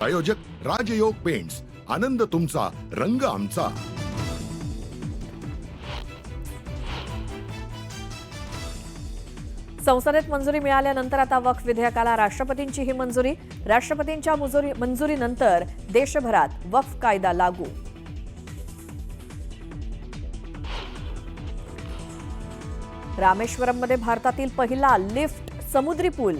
प्रायोजक राजयोग पेंट्स, आनंद तुमचा, रंग आमचा। संसदेत मंजुरी मिळाल्यानंतर आता वक्फ विधेयकाला राष्ट्रपतींची ही मंजुरी। राष्ट्रपतींच्या मंजुरीनंतर देशभरात वक्फ कायदा लागू। रामेश्वरममध्ये भारतातील पहिला लिफ्ट समुद्री पूल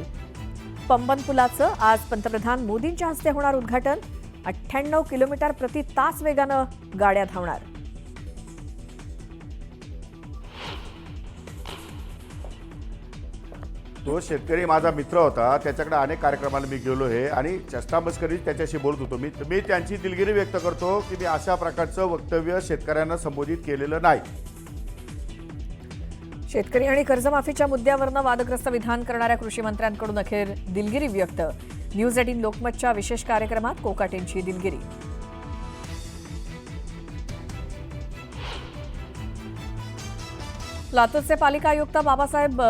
पंबन पुलाचं आज पंतप्रधान मोदींच्या हस्ते होणार उद्घाटन। 98 किलोमीटर प्रति तास वेगानं गाड्या धावणार। तो शेतकरी माझा मित्र होता, त्याच्याकडे अनेक कार्यक्रमाला मी गेलो आहे आणि चष्टामस्करी त्याच्याशी बोलत होतो। मी त्यांची दिलगिरी व्यक्त करतो की मी अशा प्रकारचं वक्तव्य शेतकऱ्यांना संबोधित केलेलं नाही। शेतकरी आणि कर्जमाफीच्या मुद्द्यावरनं वादग्रस्त विधान करणाऱ्या कृषी मंत्र्यांकडून अखेर दिलगिरी व्यक्त। न्यूज 18 लोकमतच्या विशेष कार्यक्रमात कोकाटेंची दिलगिरी। लातूरचे पालिका आयुक्त बाबासाहेब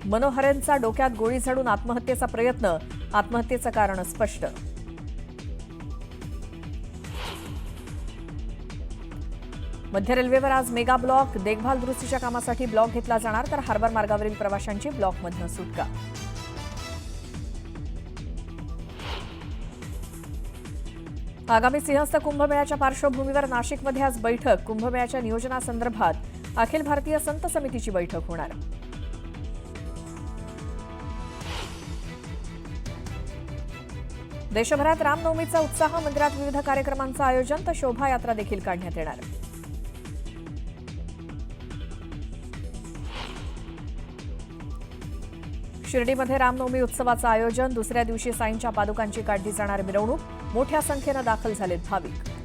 मनोहरेंचा डोक्यात गोळी झाडून आत्महत्येचा प्रयत्न। आत्महत्येचं कारण स्पष्ट। मध्य रेल्वेवर आज मेगा ब्लॉक। देखभाल दुरुस्तीच्या कामासाठी ब्लॉक घेतला जाणार, तर हार्बर मार्गावरील प्रवाशांची ब्लॉकमधनं सुटका। आगामी सिंहस्थ कुंभमेळ्याच्या पार्श्वभूमीवर नाशिकमध्ये आज बैठक। कुंभमेळ्याच्या नियोजनासंदर्भात अखिल भारतीय संत समितीची बैठक होणार। देशभरात रामनवमीचा उत्साह। मंदिरात विविध कार्यक्रमांचं आयोजन, तर शोभायात्रा देखील काढण्यात येणार। शिर्डीमध्ये रामनवमी उत्सवाचं आयोजन। दुसऱ्या दिवशी साईंच्या पादुकांची काढली जाणार मिरवणूक। मोठ्या संख्येनं दाखल झालेत भाविक।